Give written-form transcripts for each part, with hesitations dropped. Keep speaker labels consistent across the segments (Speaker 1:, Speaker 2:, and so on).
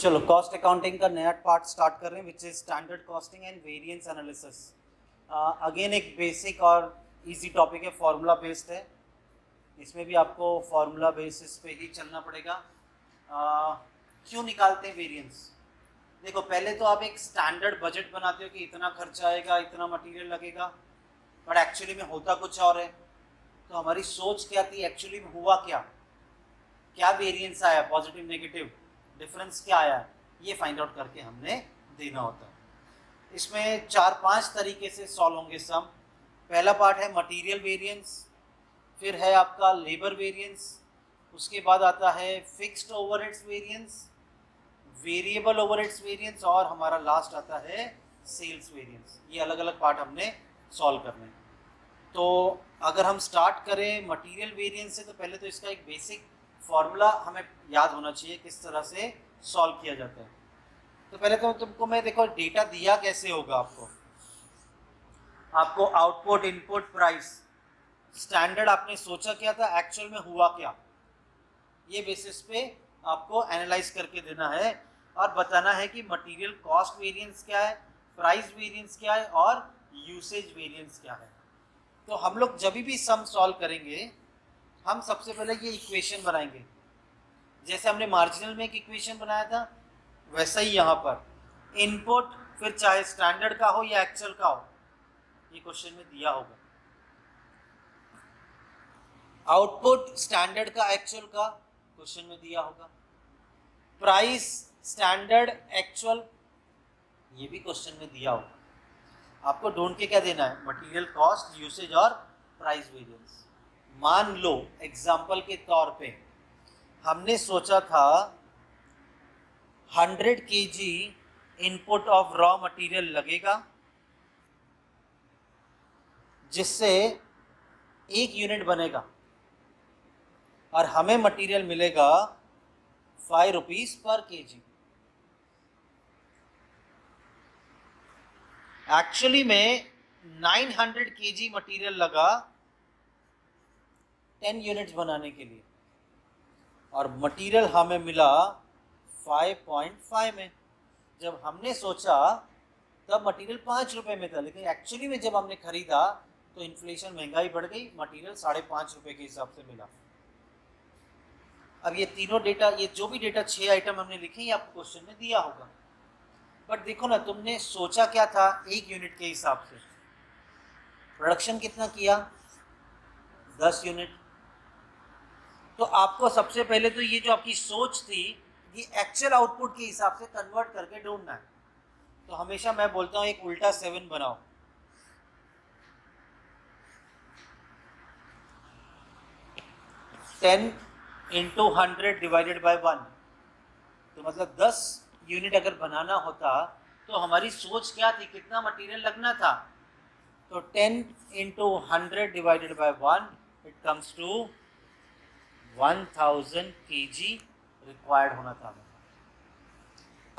Speaker 1: चलो cost accounting का नया पार्ट स्टार्ट कर रहे हैं which is standard costing and variance analysis. Again एक बेसिक और इजी टॉपिक है, फार्मूला बेस्ड है। इसमें भी आपको फार्मूला बेसिस पे ही चलना पड़ेगा। क्यों निकालते हैं वेरिएंस? देखो, पहले तो आप एक स्टैंडर्ड बजट बनाते हो कि इतना खर्चा आएगा, इतना मटेरियल लगेगा, बट एक्चुअली में होता कुछ और है। तो हमारी सोच क्या थी, एक्चुअली में हुआ क्या, क्या वेरिएंस आया, पॉजिटिव नेगेटिव डिफरेंस क्या आया, ये फाइंड आउट करके हमने देना होता है। इसमें 4-5 तरीके से सॉल्व होंगे सम। पहला पार्ट है मटेरियल वेरिएंस, फिर है आपका लेबर वेरिएंस, उसके बाद आता है fixed overheads variance, variable overheads variance, और हमारा लास्ट आता है सेल्स वेरिएंस। ये अलग अलग पार्ट हमने सॉल्व करने हैं। तो अगर हम स्टार्ट करें मटेरियल वेरिएंस से, तो पहले तो इसका एक बेसिक फॉर्मूला हमें याद होना चाहिए किस तरह से सॉल्व किया जाता है। तो पहले तो तुमको मैं देखो डेटा दिया कैसे होगा आपको आउटपुट, इनपुट, प्राइस, स्टैंडर्ड आपने सोचा क्या था, एक्चुअल में हुआ क्या, ये बेसिस पे आपको एनालाइज करके देना है और बताना है कि मटेरियल कॉस्ट वेरिएंस क्या है, प्राइस वेरिएंस क्या है और यूसेज वेरिएंस क्या है। तो हम लोग जब भी सम सॉल्व करेंगे, हम सबसे पहले ये इक्वेशन बनाएंगे। जैसे हमने मार्जिनल में एक इक्वेशन बनाया था, वैसा ही यहाँ पर इनपुट, फिर चाहे स्टैंडर्ड का हो या एक्चुअल का हो, ये क्वेश्चन में दिया होगा। आउटपुट स्टैंडर्ड का, एक्चुअल का, क्वेश्चन में दिया होगा। प्राइस स्टैंडर्ड, एक्चुअल, ये भी क्वेश्चन में दिया होगा। आपको ढूंढ के क्या देना है, मटेरियल कॉस्ट, यूसेज और प्राइस वेरिएंस। मान लो एग्जाम्पल के तौर पे हमने सोचा था 100 kg input of raw material लगेगा, जिससे 1 यूनिट बनेगा और हमें मटेरियल मिलेगा 5 रुपीज पर केजी। एक्चुअली में 900 kg मटेरियल लगा 10 यूनिट्स बनाने के लिए, और मटेरियल हमें मिला 5.5 में। जब हमने सोचा तब मटेरियल 5 रुपए में था, लेकिन एक्चुअली में जब हमने खरीदा तो इन्फ्लेशन, महंगाई बढ़ गई, मटेरियल 5.5 रुपए के हिसाब से मिला। अब ये तीनों डेटा, ये जो भी डेटा 6 आइटम हमने लिखे, ये आपको क्वेश्चन में दिया होगा। बट देखो ना, तुमने सोचा क्या था, 1 यूनिट के हिसाब से। प्रोडक्शन कितना किया, 10 यूनिट। तो आपको सबसे पहले तो ये जो आपकी सोच थी, ये एक्चुअल आउटपुट के हिसाब से कन्वर्ट करके ढूंढना है। तो हमेशा मैं बोलता हूँ एक उल्टा 7 बनाओ। 10 इंटू 100 डिवाइडेड बाय 1, तो मतलब 10 यूनिट अगर बनाना होता तो हमारी सोच क्या थी, कितना मटेरियल लगना था। तो 10 into 100 divided by 1, it comes to 1000 kg required होना था।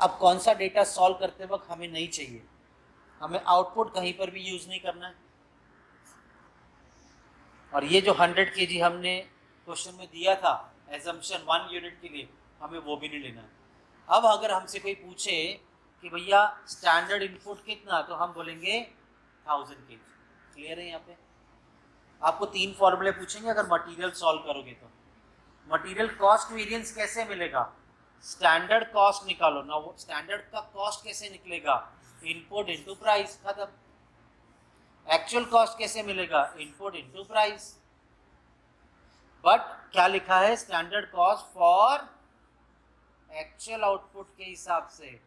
Speaker 1: अब कौन सा डेटा सॉल्व करते वक्त हमें नहीं चाहिए, हमें आउटपुट कहीं पर भी यूज नहीं करना है, और ये जो 100 kg हमने क्वेश्चन में दिया था एजम्पशन 1 यूनिट के लिए, हमें वो भी नहीं लेना है। अब अगर हमसे कोई पूछे कि भैया स्टैंडर्ड इनपुट कितना, तो हम बोलेंगे 1000 kg। क्लियर है? यहाँ पे आपको 3 फॉर्मूले पूछेंगे अगर मटेरियल सॉल्व करोगे तो। मटेरियल कॉस्ट वेरिएंस कैसे मिलेगा, स्टैंडर्ड कॉस्ट निकालो ना, वो स्टैंडर्ड का कॉस्ट कैसे निकलेगा, इनपुट इनटू प्राइस, खत्म। एक्चुअल कॉस्ट कैसे मिलेगा, इनपुट इनटू प्राइस। बट क्या लिखा है, standard cost for actual output के हिसाब से।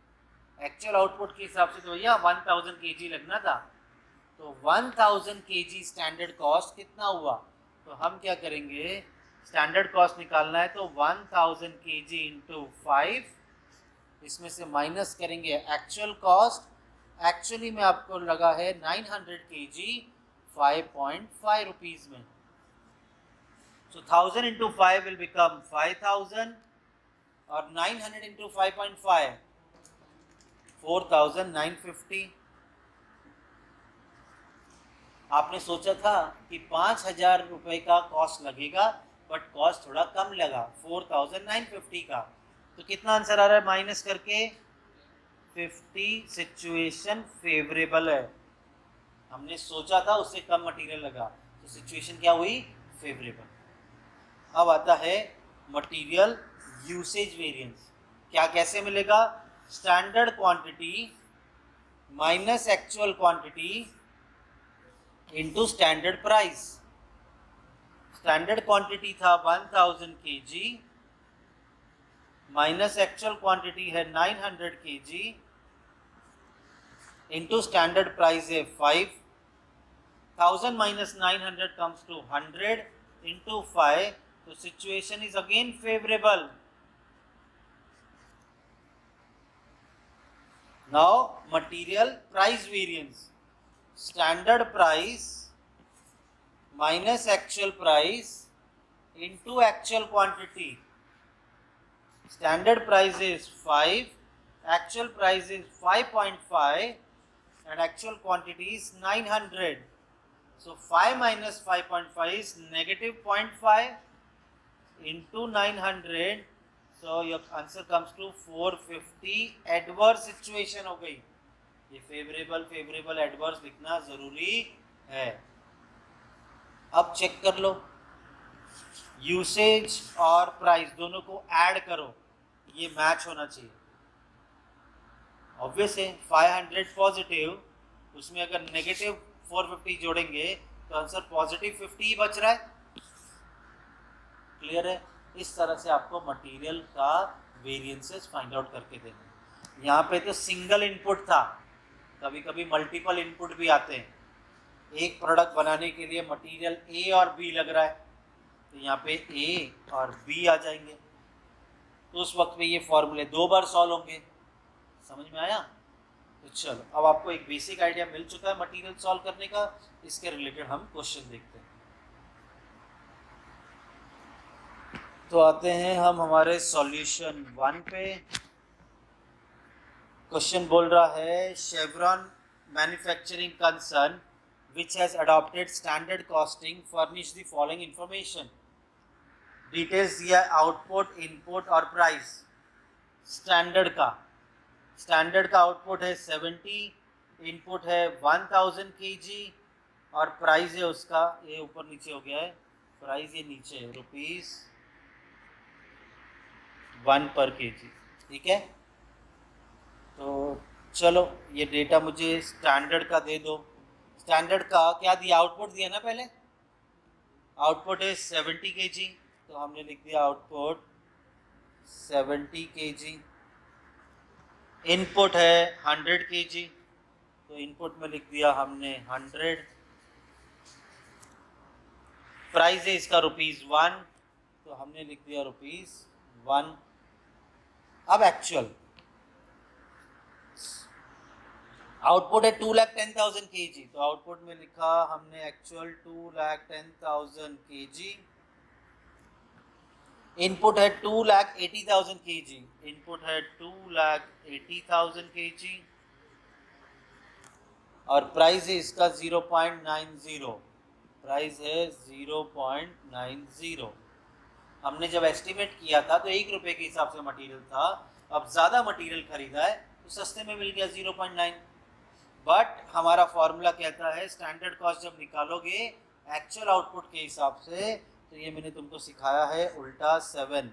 Speaker 1: एक्चुअल आउटपुट के हिसाब से तो भैया 1000 kg लगना था, तो 1000 kg स्टैंडर्ड कॉस्ट कितना हुआ। तो हम क्या करेंगे, स्टैंडर्ड कॉस्ट निकालना है तो 1000 kg इंटू 5, इसमें से माइनस करेंगे एक्चुअल कॉस्ट। एक्चुअली में आपको लगा है 900 kg 5.5 रुपीज में। सो 1000 इंटू 5 विल बिकम 5000, और 900 इंटू 5.5 4950। आपने सोचा था कि 5000 रुपये का कॉस्ट लगेगा, बट कॉस्ट थोड़ा कम लगा, 4950 का। तो कितना आंसर आ रहा है माइनस करके 50 सिचुएशन फेवरेबल है। हमने सोचा था उससे कम मटेरियल लगा तो सिचुएशन क्या हुई फेवरेबल। अब आता है मटेरियल यूसेज वेरिएंस। क्या कैसे मिलेगा? Standard quantity minus actual quantity into standard price. Standard quantity था 1000 kg माइनस एक्चुअल क्वांटिटी है 900 kg इनटू स्टैंडर्ड प्राइस है 5000 minus 900 comes to 100 into 5, so situation is again favorable. Now material price variance, standard price minus actual price into actual quantity. Standard price is 5, actual price is 5.5 and actual quantity is 900. So 5 minus 5.5 is negative 0.5 into 900. So your answer comes to 450. Adverse situation हो गई। ये favourable favourable adverse लिखना जरूरी है। अब check कर लो, usage और price दोनों को ऐड करो, ये मैच होना चाहिए। ऑब्वियस है 500 पॉजिटिव, उसमें अगर नेगेटिव 450 जोड़ेंगे तो आंसर पॉजिटिव 50 ही बच रहा है। क्लियर है? इस तरह से आपको मटेरियल का वेरिएंसेस फाइंड आउट करके देना। यहाँ पे तो सिंगल इनपुट था, कभी कभी मल्टीपल इनपुट भी आते हैं। एक प्रोडक्ट बनाने के लिए मटेरियल ए और बी लग रहा है, तो यहाँ पे ए और बी आ जाएंगे, तो उस वक्त में ये फॉर्मूले 2 बार सॉल्व होंगे। समझ में आया? तो चलो, अब आपको एक बेसिक आइडिया मिल चुका है मटेरियल सॉल्व करने का। इसके रिलेटेड हम क्वेश्चन देखते हैं। तो आते हैं हम हमारे सॉल्यूशन 1 पे। क्वेश्चन बोल रहा है chevron manufacturing concern which has adopted standard costing furnish the following information. Details दिया आउटपुट, इनपुट और प्राइस। स्टैंडर्ड का आउटपुट है 70, इनपुट है 1000 kg और प्राइस है उसका, ये ऊपर नीचे हो गया है, प्राइस ये नीचे है ₹1 per kg। ठीक है, तो चलो ये डेटा मुझे स्टैंडर्ड का दे दो। स्टैंडर्ड का क्या दिया? आउटपुट दिया ना पहले, आउटपुट है 70 kg, तो हमने लिख दिया आउटपुट 70 kg। इनपुट है 100 kg, तो इनपुट में लिख दिया हमने 100। प्राइस है इसका ₹1, तो हमने लिख दिया ₹1। अब एक्चुअल आउटपुट है 2,10,000 kg, तो आउटपुट में लिखा हमने एक्चुअल 2,10,000 kg। इनपुट है 2,80,000 kg, इनपुट है 2,80,000 kg और प्राइस है इसका 0.90, प्राइस है 0.90। हमने जब एस्टिमेट किया था तो ₹1 के हिसाब से मटेरियल था, अब ज़्यादा मटेरियल खरीदा है तो सस्ते में मिल गया 0.9। बट हमारा फॉर्मूला कहता है स्टैंडर्ड कॉस्ट जब निकालोगे एक्चुअल आउटपुट के हिसाब से, तो ये मैंने तुमको सिखाया है उल्टा 7।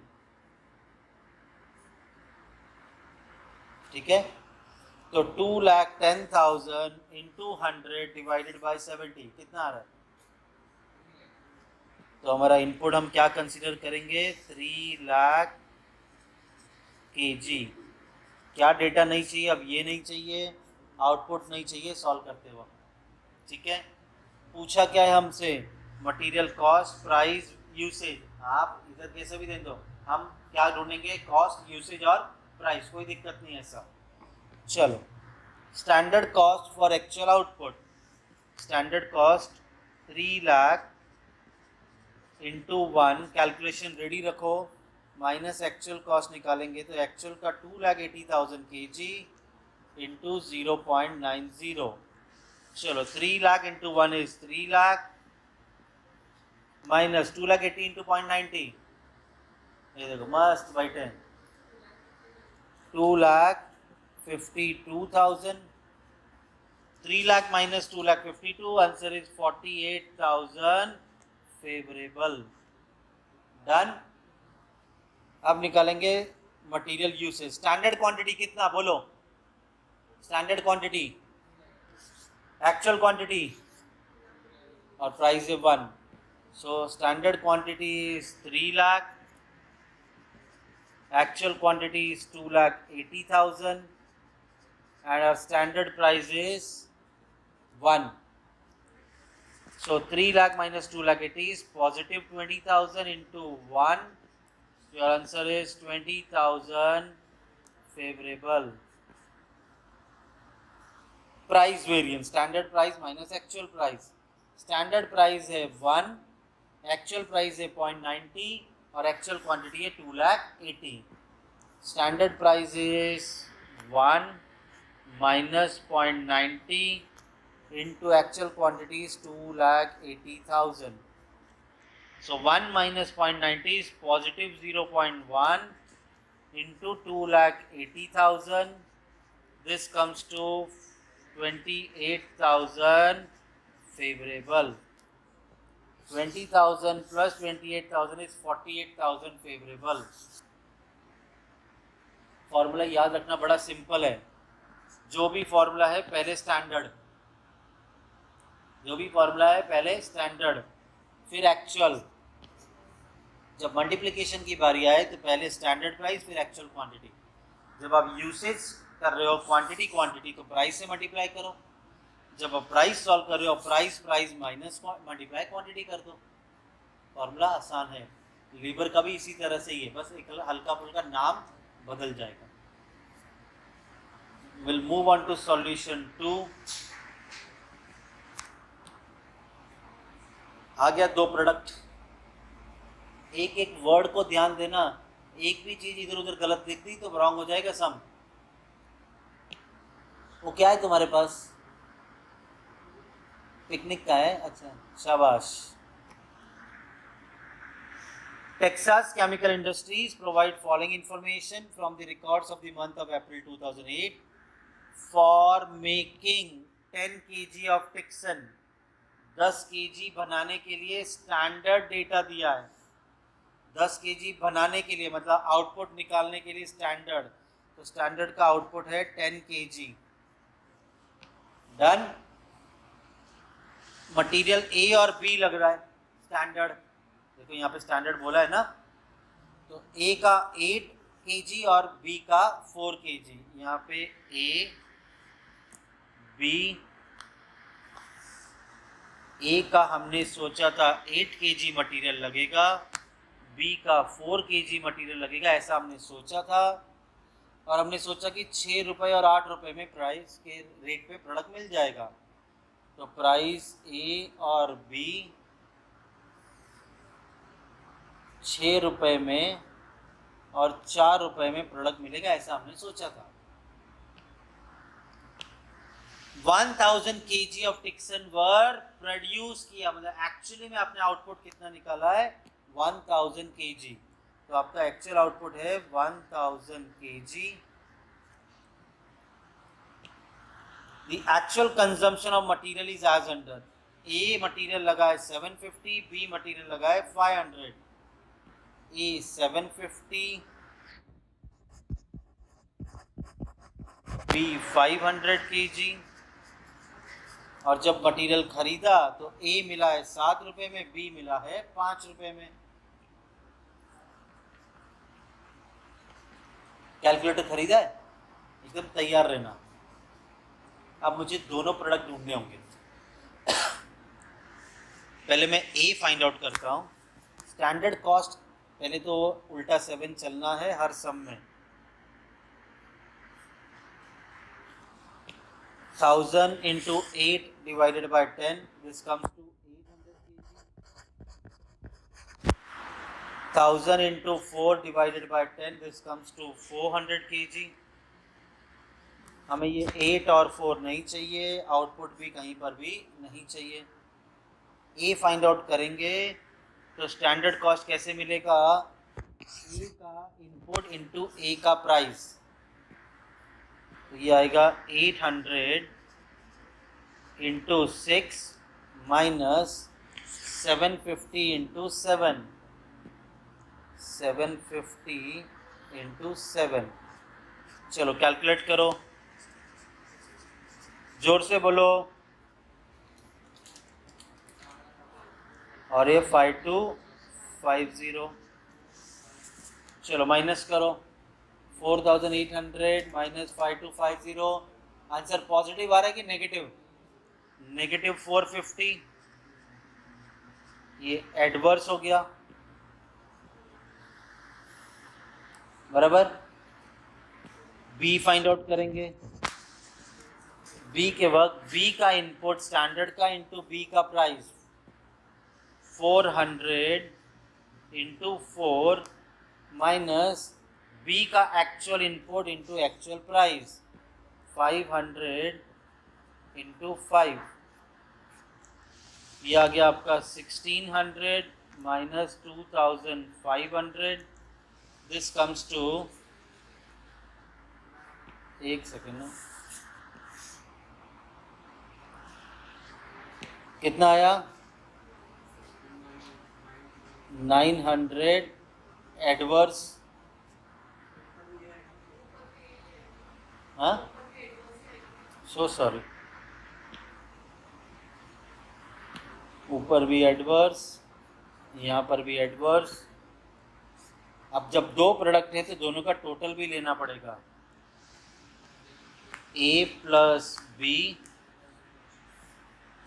Speaker 1: ठीक है, तो 2,10,000 इंटू 100 डिवाइडेड बाई 70 कितना आ रहा है? तो हमारा इनपुट हम क्या कंसीडर करेंगे? 3 लाख kg। क्या डेटा नहीं चाहिए? अब ये नहीं चाहिए, आउटपुट नहीं चाहिए सॉल्व करते वक्त। ठीक है, पूछा क्या है हमसे? Material cost, price, usage. आप इधर कैसे भी दे दो, हम क्या ढूंढेंगे? कॉस्ट, यूसेज और प्राइस, कोई दिक्कत नहीं है ऐसा। चलो, standard cost for actual output, standard cost 3 lakh into 1, calculation ready रखो, माइनस एक्चुअल कॉस्ट निकालेंगे तो एक्चुअल का 2,80,000 kg इंटू 0.90। चलो 3 lakh into 1 is 3 lakh minus 2,80,000 into 0.90। ये देखो मस्त बैठे हैं, 2,52,000. 3 lakh minus 2,52,000, answer is 48,000 favourable. Done. अब निकालेंगे मटेरियल यूसेज। स्टैंडर्ड क्वांटिटी कितना बोलो? स्टैंडर्ड क्वांटिटी, एक्चुअल क्वांटिटी और प्राइस है 1। So standard quantity is 3 lakh, actual quantity is 2,80,000 and our standard price is 1. So 3 lakh minus 2,80,000 is positive 20,000 into 1. Your answer is 20,000 favorable. Price variance, standard price minus actual price. Standard price है 1, actual price है 0.90 और actual quantity है 2,80,000. Standard price is 1 minus 0.90 into actual quantity is 2,80,000. So 1 minus 0.90 is positive 0.1 into 2,80,000. This comes to 28,000 favorable. 20,000 plus 28,000 is 48,000 favorable. Formula याद रखना बड़ा simple है। जो भी फॉर्मूला है पहले स्टैंडर्ड, जो भी फॉर्मूला है पहले स्टैंडर्ड फिर एक्चुअल। जब मल्टीप्लिकेशन की बारी आए तो पहले स्टैंडर्ड प्राइस फिर एक्चुअल क्वांटिटी। जब आप यूसेज कर रहे हो क्वांटिटी क्वांटिटी तो प्राइस से मल्टीप्लाई करो। जब आप प्राइस सॉल्व कर रहे हो price price minus multiply quantity कर दो। फॉर्मूला आसान है। लीवर का भी इसी तरह से ही है, बस एक हल्का फुल्का नाम बदल जाएगा। We'll move on to solution 2. आ गया दो प्रोडक्ट। एक एक वर्ड को ध्यान देना, एक भी चीज इधर उधर गलत दिखती तो रॉन्ग हो जाएगा सम। वो क्या है तुम्हारे पास? पिकनिक का है? अच्छा शाबाश। Texas Chemical Industries provide following information from the records of the month of April 2008 for making 10 kg of Tixan। 10 kg बनाने के लिए स्टैंडर्ड डेटा दिया है। 10 kg बनाने के लिए मतलब आउटपुट निकालने के लिए स्टैंडर्ड, तो स्टैंडर्ड का आउटपुट है 10 kg। डन। मटेरियल ए और बी लग रहा है स्टैंडर्ड। देखो यहाँ पे स्टैंडर्ड बोला है ना, तो ए का 8 kg और बी का 4 kg। यहाँ पे ए बी, ए का हमने सोचा था 8 kg मटेरियल लगेगा, बी का 4 kg मटेरियल लगेगा, ऐसा हमने सोचा था। और हमने सोचा कि 6 रुपये और 8 रुपये में प्राइस के रेट पे प्रोडक्ट मिल जाएगा। तो प्राइस ए और बी 6 रुपये में और 4 रुपये में प्रोडक्ट मिलेगा, ऐसा हमने सोचा था। 1000 kg ऑफ टिक्सन वर प्रोड्यूस किया, मतलब एक्चुअली में आपने आउटपुट कितना निकाला है 1000 kg। तो आपका एक्चुअल आउटपुट है 1000 kg। The actual consumption of material is as under. A material लगा है 750, बी मटेरियल लगा है 500। A 750, B 500 kg। और जब मटेरियल खरीदा तो ए मिला है 7 रुपये में, बी मिला है 5 रुपये में। कैलकुलेटर खरीदा है, एकदम तैयार रहना। अब मुझे दोनों प्रोडक्ट ढूंढने होंगे। पहले मैं ए फाइंड आउट करता हूँ। स्टैंडर्ड कॉस्ट पहले तो उल्टा 7 चलना है हर सम में। 1000 into 8 divided by 10, this comes to 800 kg. 1000 into 4 divided by 10, this comes to 400 kg. हमें ये 8 और 4 नहीं चाहिए, आउटपुट भी कहीं पर भी नहीं चाहिए। ए फाइंड आउट करेंगे तो स्टैंडर्ड कॉस्ट कैसे मिलेगा? ए का इनपुट इनटू ए का प्राइस। तो ये आएगा 800 इंटू 6 माइनस 750 इंटू 7, 750 इंटू 7। चलो कैलकुलेट करो, जोर से बोलो। और ये 5250। चलो माइनस करो, 4800 माइनस 5250। आंसर पॉजिटिव आ रहा है कि नेगेटिव? नेगेटिव 450। ये एडवर्स हो गया, बराबर। बी फाइंड आउट करेंगे। बी के वक्त बी का इनपुट स्टैंडर्ड का इंटू बी का प्राइस 400 इंटू 4 माइनस बी का actual input into actual price 500 into 5। ये आ गया आपका 1600 माइनस 2500। दिस कम्स टू, एक सेकेंड ना, कितना आया? 900 एडवर्स। हाँ, सो सॉरी, ऊपर भी एडवर्स, यहाँ पर भी एडवर्स। अब जब दो प्रोडक्ट है तो दोनों का टोटल भी लेना पड़ेगा। A plus B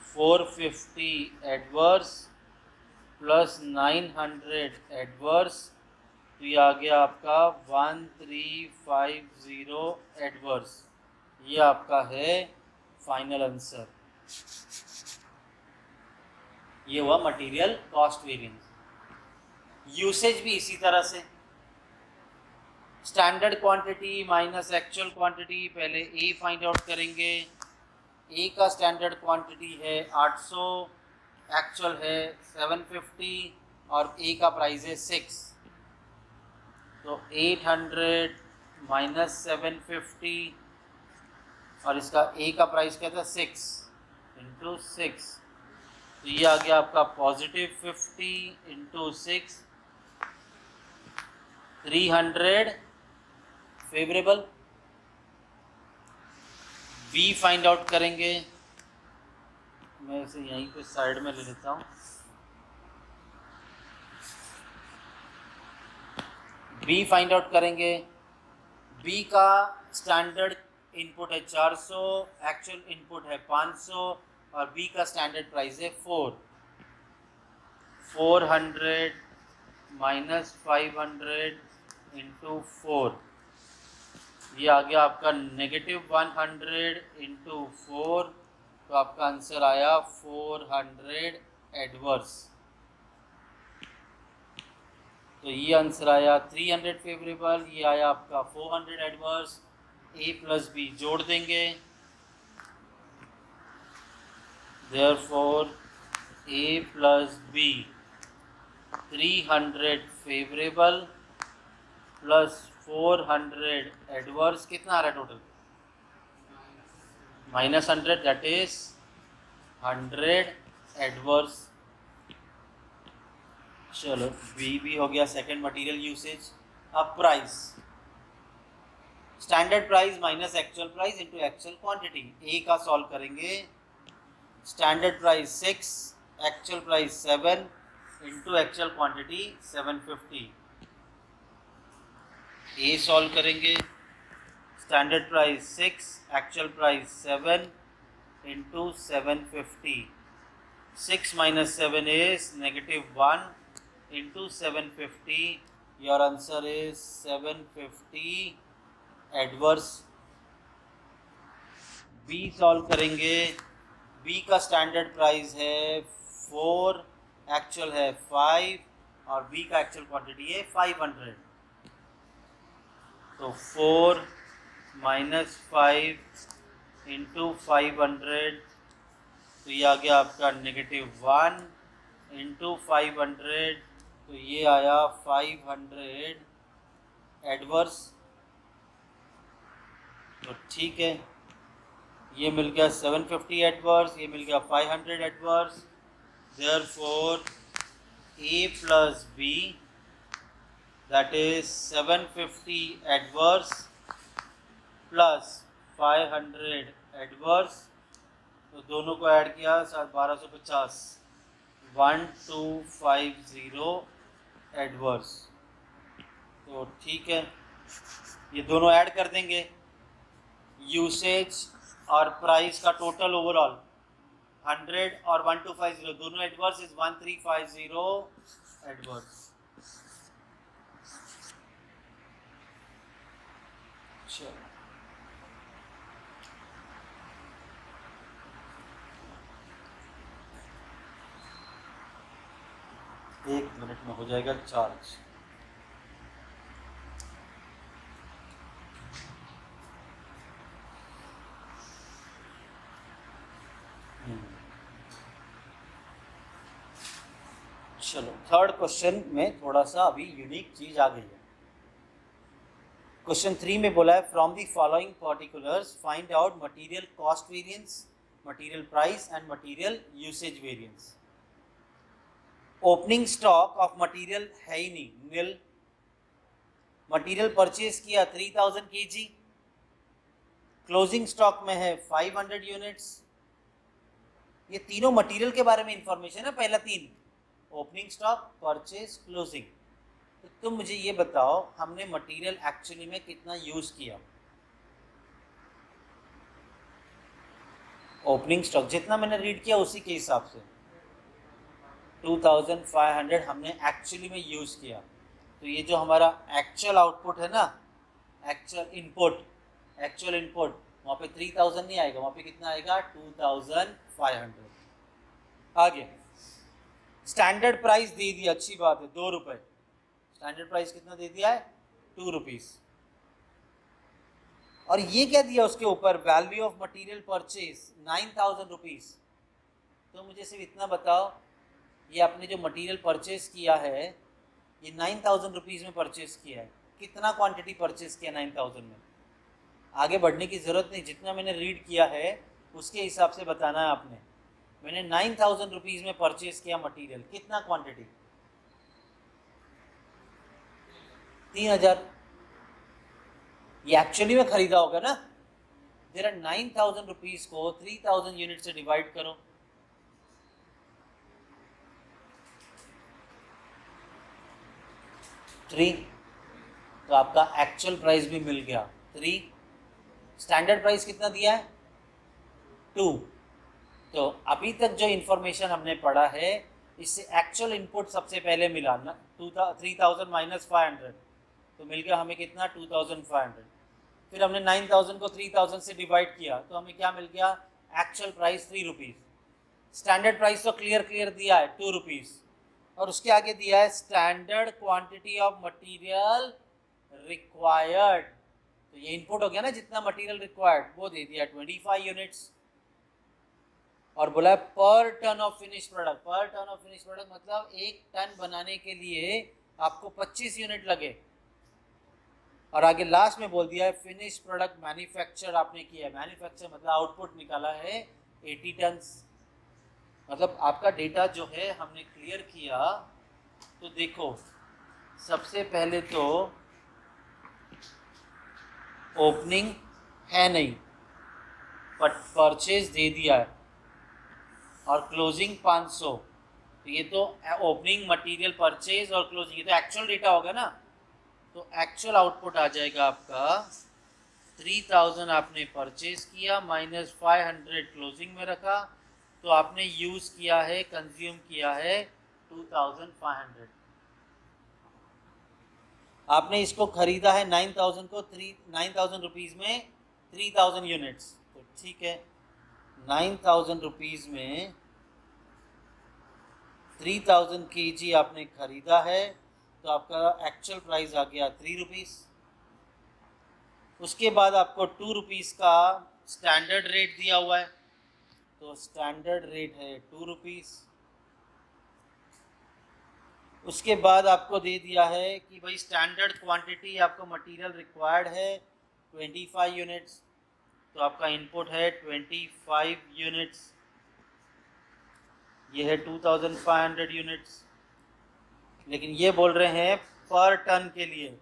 Speaker 1: 450 adverse plus 900 adverse, तो ये आ गया आपका 1350 एडवर्स। ये आपका है फाइनल आंसर। ये हुआ मटेरियल कॉस्ट वेरिएंस। यूसेज भी इसी तरह से, standard quantity minus actual quantity. पहले ए फाइंड आउट करेंगे। ए का स्टैंडर्ड क्वांटिटी है 800, एक्चुअल है 750 और ए का प्राइस है 6। तो 800 माइनस 750 और इसका ए का प्राइस क्या था 6 इंटू 6। तो ये आ गया आपका positive 50 into 6, 300 favourable. B find out करेंगे। मैं इसे यहीं पे साइड में ले लेता हूँ। बी फाइंड आउट करेंगे। बी का स्टैंडर्ड इनपुट है 400, एक्चुअल इनपुट है 500 और बी का स्टैंडर्ड प्राइस है 400 माइनस 500 इंटू 4। ये आ गया आपका नेगेटिव 100 इंटू 4। तो आपका आंसर आया 400 एडवर्स। तो ये आंसर आया 300 फेवरेबल, ये आया आपका 400 एडवर्स। ए प्लस बी जोड़ देंगे, therefore A plus B 300 favourable plus 400 adverse. कितना आ रहा है टोटल? -100, that is 100 adverse. चलो बी भी हो गया सेकंड मटेरियल यूसेज। अब price, standard price minus actual price into actual quantity. A का सॉल्व करेंगे। Standard price 6, actual price 7 into actual quantity 750। A solve करेंगे। Standard price 6, actual price 7 into 750। 6 minus 7 is -1 into 750. Your answer is 750 adverse. B solve करेंगे। B का standard price है 4, actual है 5 और B का actual quantity है 500। तो 4 माइनस 5 इंटू 500, तो ये आ गया आपका -1 इंटू 500। तो ये आया 500 एडवर्स। तो ठीक है, ये मिल गया 750 एडवर्स, ये मिल गया 500 adverse. Therefore A plus B, that is 750 adverse plus 500 adverse, तो दोनों को ऐड किया 1250, 1250 एडवर्स। तो ठीक है, ये दोनों ऐड कर देंगे, यूसेज और प्राइस का टोटल ओवरऑल 100 और 1250 दोनों एडवर्स इज 1350 एडवर्स। चलो एक मिनट में हो जाएगा चार्ज। चलो थर्ड क्वेश्चन में थोड़ा सा अभी यूनिक चीज आ गई है। क्वेश्चन 3 में बोला है from the following particulars find out material cost variance, material price and material usage variance. Opening stock of material है ही नहीं, नील। मटेरियल परचेज किया 3000 kg, क्लोजिंग स्टॉक में है 500 यूनिट्स। ये तीनों मटेरियल के बारे में इंफॉर्मेशन है, पहला तीन ओपनिंग स्टॉक, परचेज, क्लोजिंग। तो तुम मुझे ये बताओ हमने मटेरियल एक्चुअली में कितना यूज किया। ओपनिंग स्टॉक जितना मैंने रीड किया उसी के हिसाब से 2500 हमने एक्चुअली में यूज किया। तो ये जो हमारा एक्चुअल आउटपुट है ना, एक्चुअल इनपुट वहाँ पे 3000 नहीं आएगा, वहाँ पे कितना आएगा 2500। आगे स्टैंडर्ड प्राइस दे दिया, अच्छी बात है, 2 रुपए। स्टैंडर्ड प्राइस कितना दे दिया है 2 रुपीज। और ये क्या दिया उसके ऊपर, value of material purchase 9000 rupees. तो मुझे सिर्फ इतना बताओ, ये आपने जो मटेरियल परचेज किया है ये 9000 रुपीज में परचेज किया है, कितना क्वांटिटी परचेज किया 9000 में। आगे बढ़ने की जरूरत नहीं, जितना मैंने रीड किया है उसके हिसाब से बताना है आपने। मैंने 9000 रुपीज में परचेज किया मटेरियल, कितना क्वांटिटी 3000। ये एक्चुअली में खरीदा होगा ना। जरा 9000 रुपीज को 3000 यूनिट से डिवाइड करो, थ्री, तो आपका एक्चुअल प्राइस भी मिल गया 3। स्टैंडर्ड प्राइस कितना दिया है 2। तो अभी तक जो इन्फॉर्मेशन हमने पढ़ा है इससे एक्चुअल इनपुट सबसे पहले मिला ना 3000 माइनस 500, तो मिल गया हमें कितना 2500। फिर हमने 9000 को 3000 से डिवाइड किया तो हमें क्या मिल गया, actual price 3 rupees. Standard price तो क्लियर दिया है 2 रुपीज़, और उसके आगे दिया है standard quantity of material required. तो ये इनपुट हो गया ना, जितना मटेरियल रिक्वायर्ड वो दे दिया 25 यूनिट्स। और बोला पर टन ऑफ फिनिश प्रोडक्ट। पर टन ऑफ फिनिश प्रोडक्ट मतलब 1 टन बनाने के लिए आपको 25 यूनिट लगे। और आगे लास्ट में बोल दिया है फिनिश प्रोडक्ट मैन्युफैक्चर आपने किया है। मैन्युफैक्चर मतलब आउटपुट निकाला है 80 टन। मतलब आपका डेटा जो है हमने क्लियर किया। तो देखो सबसे पहले तो ओपनिंग है नहीं, बट परचेज दे दिया है, और क्लोजिंग 500। तो ये तो ओपनिंग, मटेरियल, परचेज और क्लोजिंग, ये तो एक्चुअल डेटा होगा ना। तो एक्चुअल आउटपुट आ जाएगा आपका 3000 आपने परचेज किया माइनस 500 क्लोजिंग में रखा, तो आपने यूज़ किया है, कंज्यूम किया है 2500। आपने इसको खरीदा है 9000 को 9000 रुपीज़ में 3000 यूनिट्स। तो ठीक है 9000 रुपीज़ में 3000 kg आपने खरीदा है, तो आपका एक्चुअल प्राइस आ गया 3 रुपीज़। उसके बाद आपको 2 रुपीज़ का स्टैंडर्ड रेट दिया हुआ है, तो स्टैंडर्ड रेट है 2 रुपीज़। उसके बाद आपको दे दिया है कि भाई स्टैंडर्ड क्वांटिटी आपको मटेरियल रिक्वायर्ड है 25 यूनिट्स, तो आपका इनपुट है 25 यूनिट्स, ये है 2500 यूनिट्स, लेकिन ये बोल रहे हैं पर टन के लिए,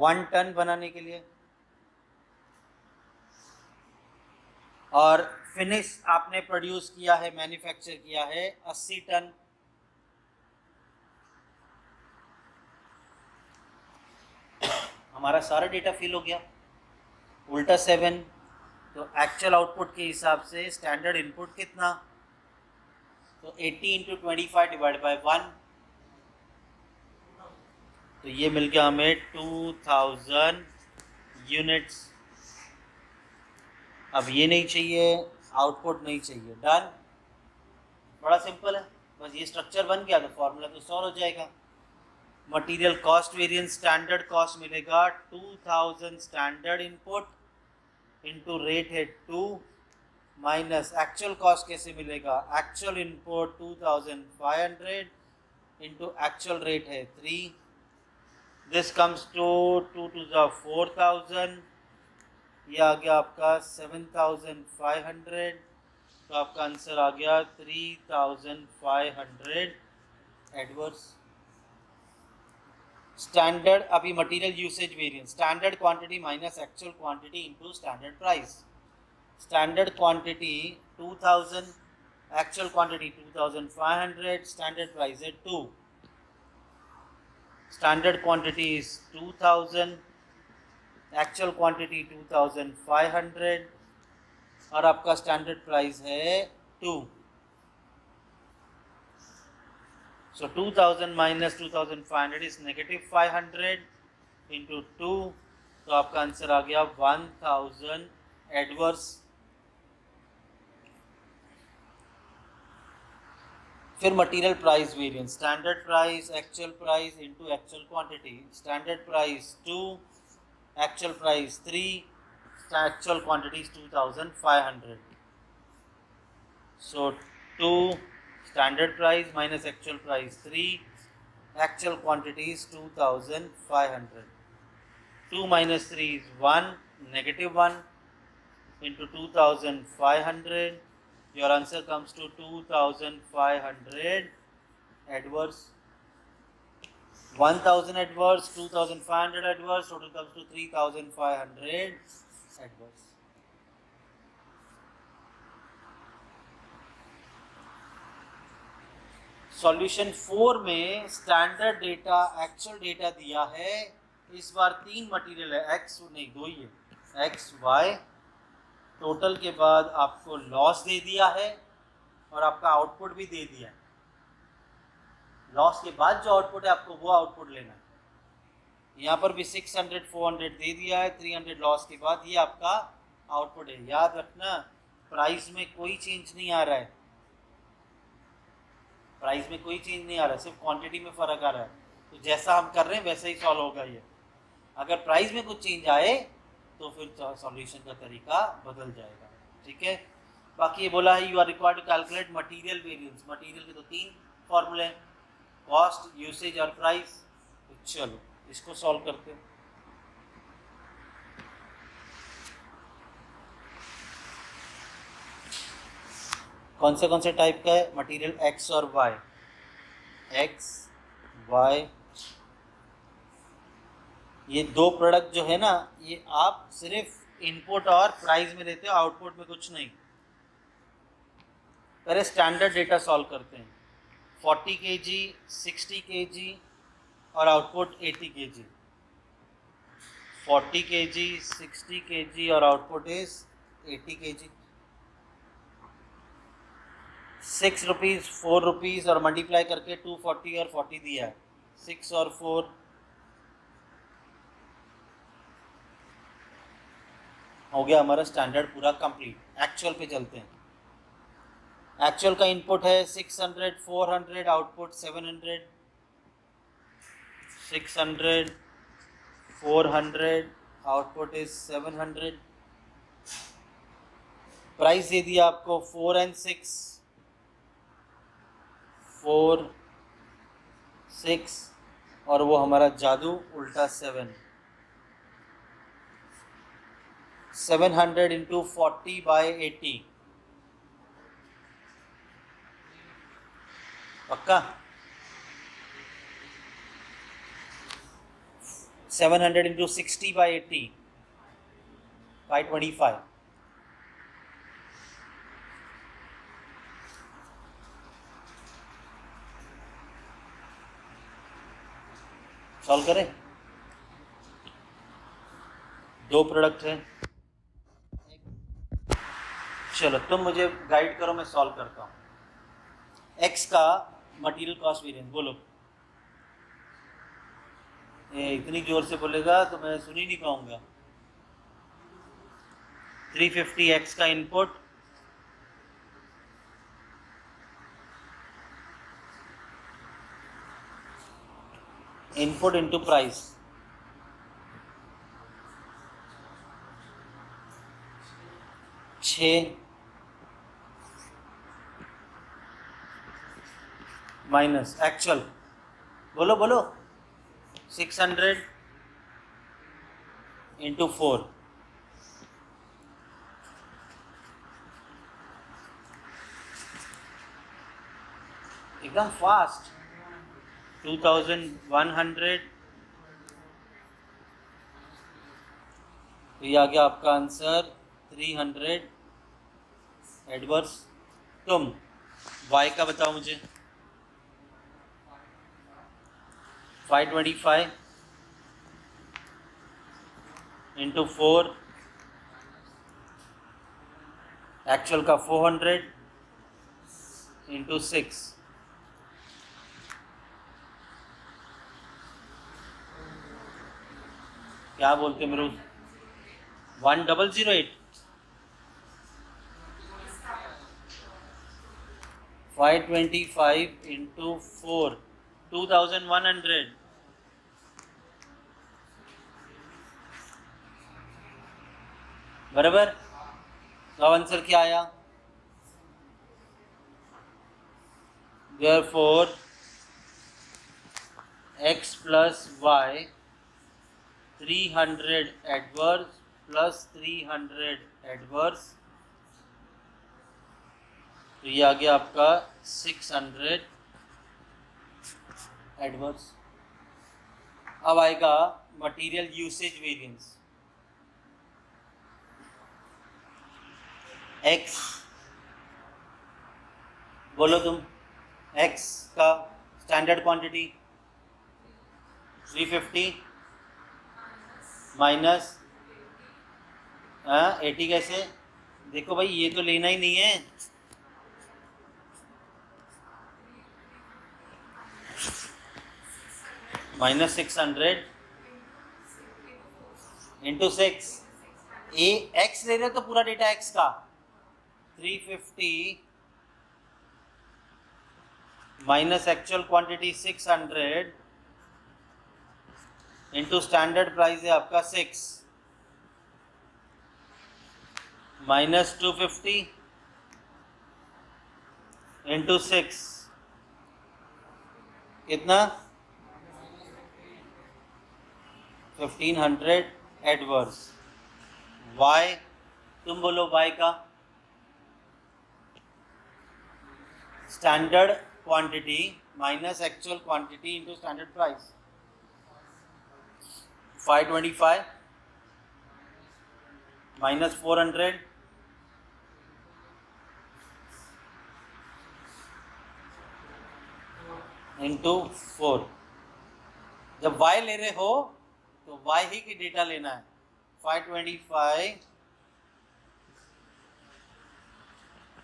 Speaker 1: 1 टन बनाने के लिए। और फिनिश आपने प्रोड्यूस किया है, मैन्युफैक्चर किया है 80 टन। हमारा सारा डेटा फिल हो गया, उल्टा 7। तो एक्चुअल आउटपुट के हिसाब से स्टैंडर्ड इनपुट कितना, तो 80 इंटू 25 डिवाइड बाई 1, तो ये मिल गया हमें 2000 यूनिट्स। अब ये नहीं चाहिए, आउटपुट नहीं चाहिए, डन। बड़ा सिंपल है, बस ये स्ट्रक्चर बन गया तो फॉर्मूला तो सॉल्व हो जाएगा। Material cost variance, standard cost मिलेगा 2000 स्टैंडर्ड इनपुट इंटू रेट है 2 माइनस एक्चुअल कॉस्ट कैसे मिलेगा, actual input 2500 into actual rate है 3, this comes to 2 to the 4000, ये आ गया आपका 7500, तो आपका आंसर आ गया 3500 एडवर्स। स्टैंडर्ड, अभी material usage variance, standard quantity minus actual quantity into standard price. Standard quantity 2000, actual quantity 2500, standard price है 2। Standard quantity is 2000, actual quantity 2500 और आपका स्टैंडर्ड प्राइस है 2। So 2000 minus 2500 is negative 500 into 2, तो आपका answer आ गया 1000 adverse. फिर material price variance, standard price actual price into actual quantity, standard price 2, actual price 3, actual quantity 2500, so 2 standard price minus actual price 3, actual quantity is 2500, 2 minus 3 is 1, negative 1 into 2500, your answer comes to 2500 adverse, 1000 adverse, 2500 adverse, total comes to 3500 adverse। Solution 4 में standard data actual data दिया है, इस बार 3 material है, x नहीं 2 ही है, x Y, total के बाद आपको लॉस दे दिया है और आपका आउटपुट भी दे दिया है। लॉस के बाद जो आउटपुट है आपको वो आउटपुट लेना है। यहाँ पर भी 600 400 दे दिया है, 300 लॉस के बाद ये आपका आउटपुट है। याद रखना प्राइस में कोई चेंज नहीं आ रहा है, प्राइस में कोई चेंज नहीं आ रहा है, सिर्फ क्वांटिटी में फ़र्क आ रहा है। तो जैसा हम कर रहे हैं वैसा ही सॉल्व होगा ये। अगर प्राइस में कुछ चेंज आए तो फिर सॉल्यूशन का तरीका बदल जाएगा, ठीक है। बाकी ये बोला है you are required to calculate material variance, material के तो 3 फॉर्मूले हैं, कॉस्ट, यूसेज और प्राइस। तो चलो इसको सॉल्व करते हैं। कौन से टाइप का है मटेरियल, एक्स और वाई, एक्स वाई, ये 2 प्रोडक्ट जो है ना, ये आप सिर्फ इनपुट और प्राइस में देते हो, आउटपुट में कुछ नहीं। पहले स्टैंडर्ड डेटा सॉल्व करते हैं, 40 kg, 60 kg और आउटपुट 80 kg, 40 kg, 60 kg और output is 80 kg। 6 rupees 4 rupees और मल्टीप्लाई करके 240 और 40 दिया है, 6 और 4 हो गया हमारा स्टैंडर्ड पूरा कंप्लीट। एक्चुअल पे चलते हैं। एक्चुअल का इनपुट है 600 400, आउटपुट 700, 600 400, आउटपुट इज 700। प्राइस दे दिया आपको 4 and 6, 4 6 और वो हमारा जादू उल्टा 7। 700 into 40 by 80 पक्का 700 into 60 by 80 525 सॉल्व करें दो प्रोडक्ट है चलो तुम मुझे गाइड करो मैं सॉल्व करता हूँ एक्स का मटेरियल कॉस्ट वेरिएंस बोलो ये इतनी जोर से बोलेगा तो मैं सुन ही नहीं पाऊंगा 350 एक्स का input input into price minus actual बोलो बोलो 600 इंटू 4 एकदम फास्ट 2100 तो ये आ गया आपका आंसर 300 एडवर्स तुम y का बताओ मुझे 525 इंटू 4 एक्चुअल का 400 इंटू 6 क्या बोलते मेरे 1008 525 इंटू 4 2100 बराबर तो आंसर क्या आया therefore x plus y 300 adverse plus 300 adverse तो ये आ गया आपका 600 एडवर्स अब आएगा मटेरियल यूसेज वेरिएंस x बोलो तुम x का स्टैंडर्ड क्वांटिटी 350 माइनस 80 कैसे देखो भाई ये तो लेना ही नहीं है माइनस 600 इंटू 6 ए एक्स ले रहे हो तो पूरा डेटा एक्स का 350 minus actual quantity 600 into standard price है आपका 6 माइनस 250 इंटू 6 कितना 1500 एडवर्स y तुम बोलो y का standard quantity minus actual quantity into standard price 525 minus 400 into 4 जब y ले रहे हो तो y ही की डेटा लेना है 525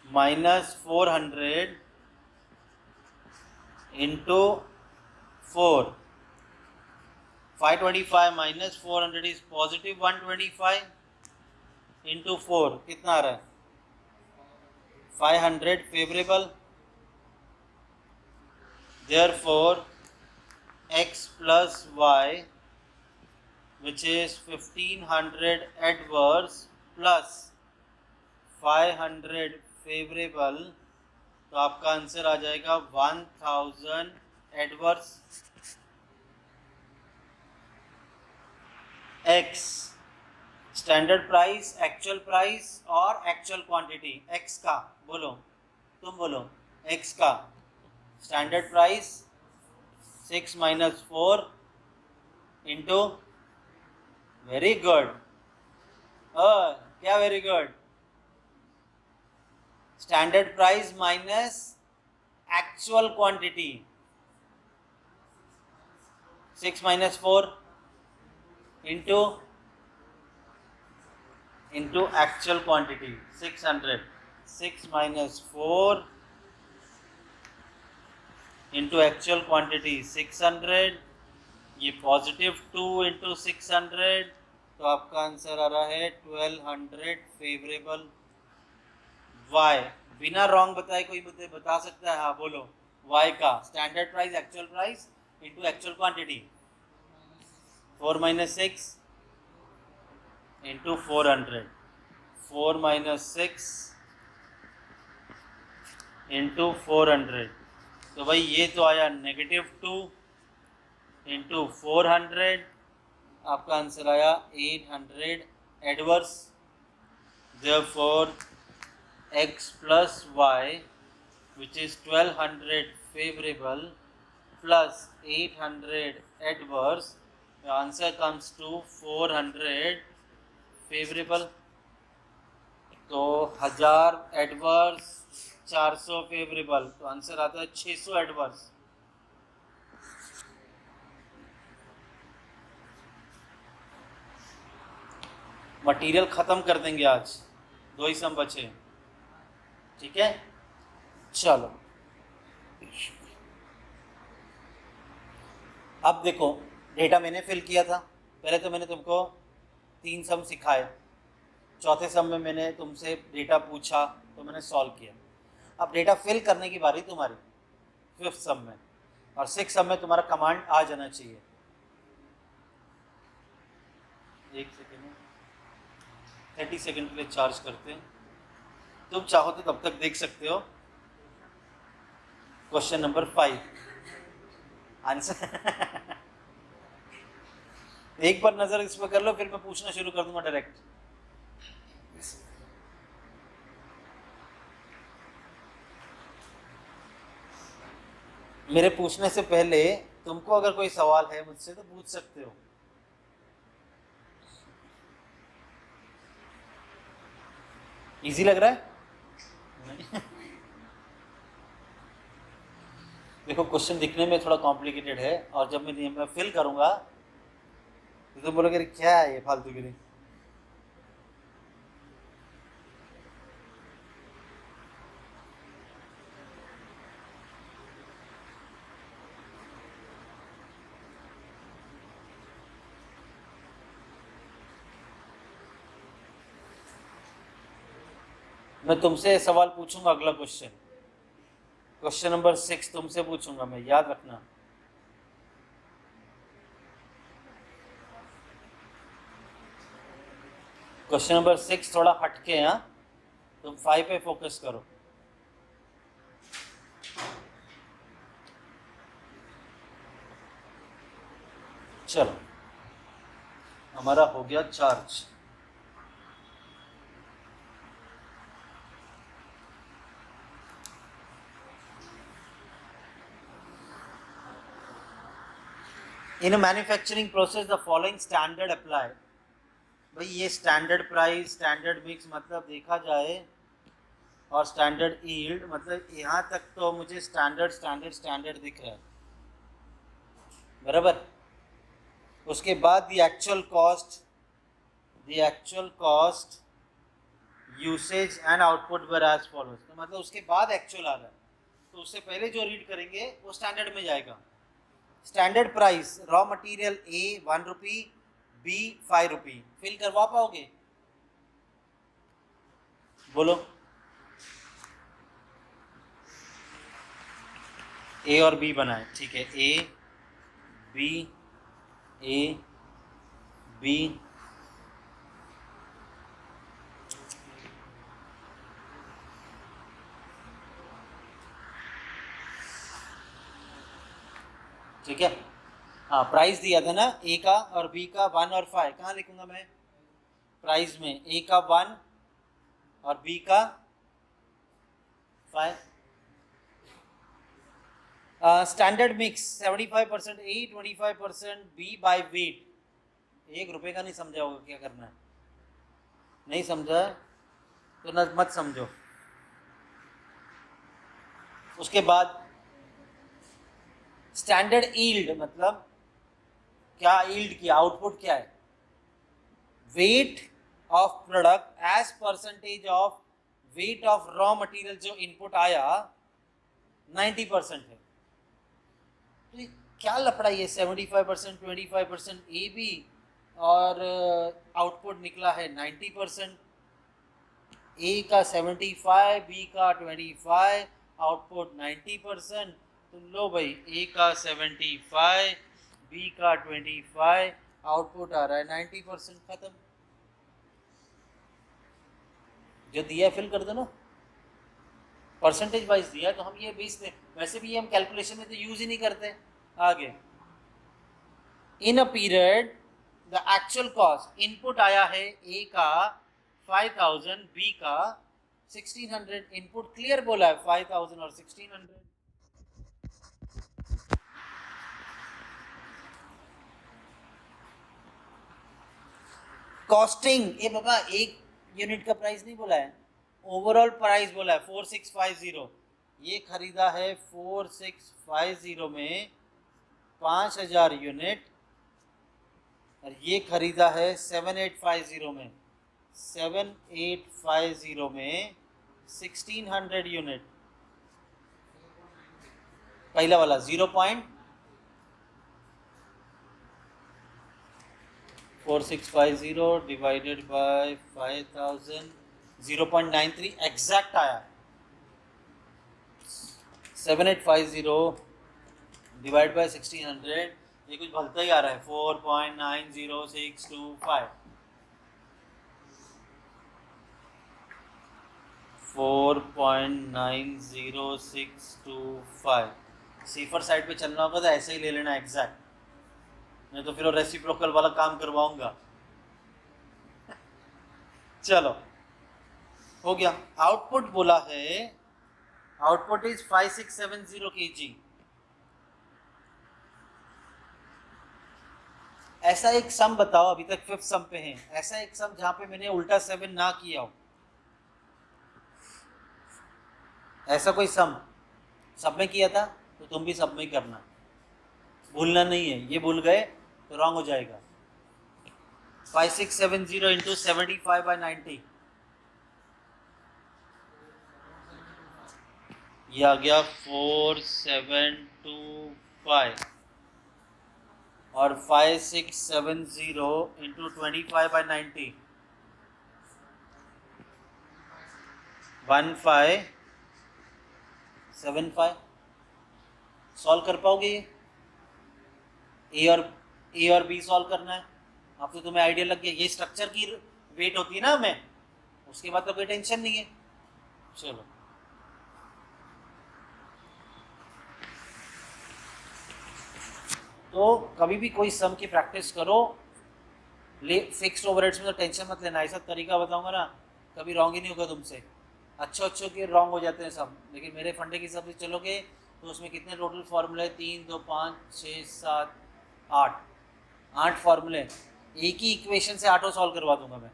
Speaker 1: minus 400 into 4 525 minus 400 is positive 125 into 4 कितना आ रहा है 500 favourable therefore x plus y which is 1500 adverse plus 500 favourable तो आपका आंसर आ जाएगा 1000 adverse x standard price, actual price और एक्चुअल क्वांटिटी एक्स का, बोलो तुम बोलो, एक्स का standard price 6 minus 4 into, very good, क्या very good, standard price minus actual quantity, 6 minus 4 into actual quantity 600, 6 minus 4 into actual quantity 600, ये positive 2 into 600, तो आपका आंसर आ रहा है 1200 फेवरेबल। वाई बिना रॉन्ग बताए कोई मुझे बता सकता है? हाँ बोलो, वाई का standard price actual price into actual quantity 4 minus 6 into 400, 4 minus 6 into 400, तो भाई ये तो आया -2 इंटू 400, आपका आंसर आया 800 adverse. Therefore x plus y, which is 1200 favorable plus 800 adverse, the answer comes to 400 favorable। तो 1000 एडवर्स, 400 फेवरेबल, तो आंसर आता है 600 एडवर्स। मटेरियल खत्म कर देंगे आज, 2 ही सम बचे, ठीक है। चलो अब देखो, डेटा मैंने फिल किया था, पहले तो मैंने तुमको 3 सम सिखाए, चौथे सम में मैंने तुमसे डेटा पूछा तो मैंने सॉल्व किया। अब डेटा फिल करने की बारी तुम्हारी 5th सम में, और 6th सम में तुम्हारा कमांड आ जाना चाहिए। एक सेकेंड, 30 सेकेंड के लिए चार्ज करते हैं, तुम चाहो तो तब तक देख सकते हो। क्वेश्चन नंबर 5 आंसर एक बार नजर इस पर कर लो, फिर मैं पूछना शुरू कर दूंगा डायरेक्ट। मेरे पूछने से पहले तुमको अगर कोई सवाल है मुझसे तो पूछ सकते हो। इजी लग रहा है? देखो क्वेश्चन दिखने में थोड़ा कॉम्प्लिकेटेड है, और जब मैं फिल करूंगा तो तुम बोलोगे क्या है ये फालतूगिरी। मैं तुमसे सवाल पूछूंगा, अगला क्वेश्चन नंबर 6 तुमसे पूछूंगा मैं, याद रखना। क्वेश्चन नंबर 6 थोड़ा हटके है, तुम 5 पे फोकस करो। चलो हमारा हो गया charge. In manufacturing process the following standard apply. भाई ये स्टैंडर्ड प्राइस, स्टैंडर्ड मिक्स मतलब देखा जाए, और स्टैंडर्ड यील्ड मतलब यहाँ तक तो मुझे स्टैंडर्ड दिख रहा है, बराबर। उसके बाद the actual cost usage and output were as follows, तो मतलब उसके बाद एक्चुअल आ रहा है, तो उससे पहले जो रीड करेंगे वो स्टैंडर्ड में जाएगा। Standard price raw material A 1 rupee, B 5 rupee, fill करवा पाओगे? बोलो। ए और बी बनाए, ठीक है, ए बी ठीक है। हाँ प्राइस दिया था ना ए का और बी का 1 और 5, कहाँ लिखूंगा मैं? प्राइस में ए का 1 और बी का 5। Standard mix 75% A 25% B by weight. 1 रुपए का नहीं समझा होगा क्या करना है, नहीं समझा तो न मत समझो। उसके बाद स्टैंडर्ड ईल्ड मतलब क्या, ईल्ड की आउटपुट क्या है, weight of product as percentage of weight of raw material जो इनपुट आया 90% है। तो क्या लपड़ा ये 75% 25% ए बी और आउटपुट निकला है 90%, ए का 75 बी का 25 आउटपुट 90%। तो लो भाई ए का 75 बी का 25 आउटपुट आ रहा है 90%, खत्म। जो दिया है फिल कर दो ना, परसेंटेज वाइज दिया तो हम ये 20 दें, वैसे भी हम कैलकुलेशन में तो यूज ही नहीं करते। आगे in a period the actual cost, input आया है ए का 5000 बी का 1600, इनपुट क्लियर बोला है 5000 और 1600। कॉस्टिंग, ए बाबा एक यूनिट का प्राइस नहीं बोला है, ओवरऑल प्राइस बोला है 4650। ये खरीदा है 4650 में 5000 यूनिट, और ये खरीदा है 7850 में 7850 में 1600 यूनिट। पहला वाला 0.4650 डिवाइडेड बाय 5000 0.93 एग्जैक्ट आया। 7850 डिवाइड बाय 1600, ये कुछ भलता ही आ रहा है 4.90625। 4.90625। सीफर साइड पे चलना होगा तो ऐसे ही ले लेना एग्जैक्ट, नहीं तो फिर वो रेसिप्रोकल वाला काम करवाऊंगा। चलो हो गया। आउटपुट बोला है, आउटपुट इज 5670 kg। ऐसा एक सम बताओ, अभी तक 5th सम पे हैं, ऐसा एक सम जहां पे मैंने उल्टा 7 ना किया हो, ऐसा कोई सम सब में किया था तो तुम भी सब में ही करना, भूलना नहीं है। ये भूल गए तो रॉन्ग हो जाएगा। 5670 इंटू 75/90, ये आ गया 4725, और 5670 इंटू 25/90 1575। सॉल्व कर पाओगे ये? ए और बी सॉल्व करना है। अब तो तुम्हें आइडिया लग गया, ये स्ट्रक्चर की वेट होती है ना हमें, उसके बाद तो कोई टेंशन नहीं है। चलो तो कभी भी कोई सम की प्रैक्टिस करो, फिक्स्ड ओवरहेड्स में तो टेंशन मत लेना। ऐसा तरीका बताऊंगा ना, कभी रॉन्ग ही नहीं होगा तुमसे। अच्छे के रॉन्ग हो जाते हैं सब, लेकिन मेरे फंडे के हिसाब से चलोगे तो उसमें कितने टोटल फार्मूले, 3 2 5 6 7 8 फार्मूले, एक ही इक्वेशन से 8 सॉल्व करवा दूंगा मैं,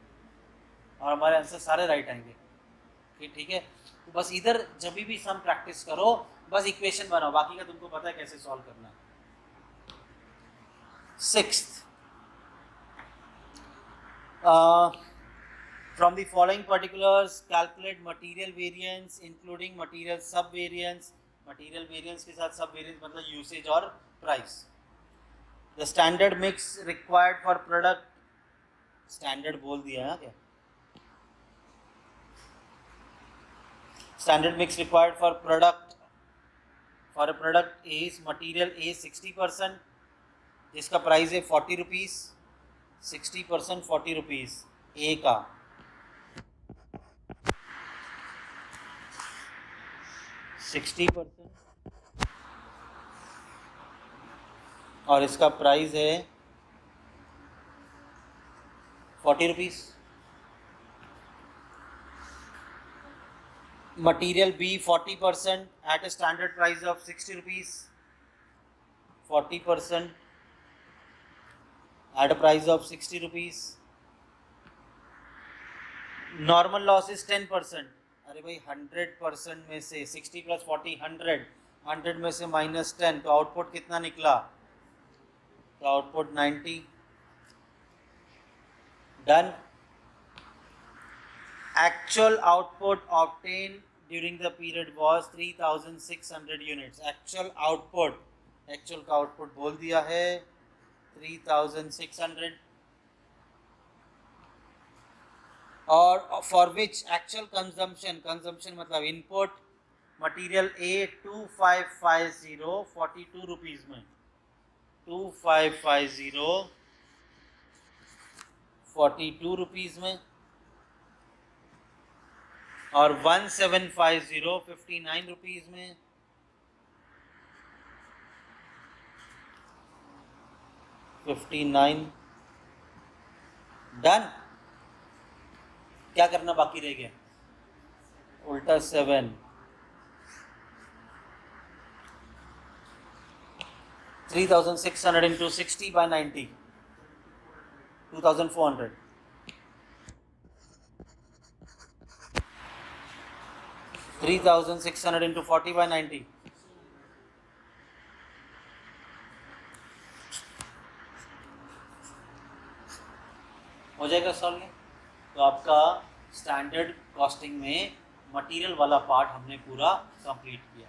Speaker 1: और हमारे आंसर सारे राइट आएंगे। ठीक है, तो बस इधर जब भी सम प्रैक्टिस करो बस इक्वेशन बनाओ, बाकी का तुमको पता है कैसे सॉल्व करना है। 6th, from the following particulars calculate material variance including material subvariance। material variance के साथ subvariance मतलब usage और price। the standard mix required for product, standard बोल दिया है क्या, standard mix required for a product is material A 60%, जिसका price है 40 रुपीज़, 60% 40 रुपीज़ ए का, और इसका प्राइस है 40 rupees. Material B 40% at a standard price of 60 rupees, 40% at a price of 60 rupees. Normal loss is 10%। अरे भाई 100% में से 60 प्लस 40 100, 100 में से -10, तो आउटपुट कितना निकला? तो output 90। Done. Actual output obtained during the period was 3600 units. Actual output, actual का output बोल दिया है 3600, और for which actual consumption, consumption मतलब input मटीरियल A 2550 42 रुपीज़ में, 2550 42 रुपीज़ में, और 1750 59 रुपीज़ में, डन। क्या करना बाकी रह गया? उल्टा 7, 3600 इंटू 60 बाय 90, 2400। 3600 इंटू 40 बाय 90, हो जाएगा सॉल्व। तो आपका स्टैंडर्ड कॉस्टिंग में मटेरियल वाला पार्ट हमने पूरा कंप्लीट किया।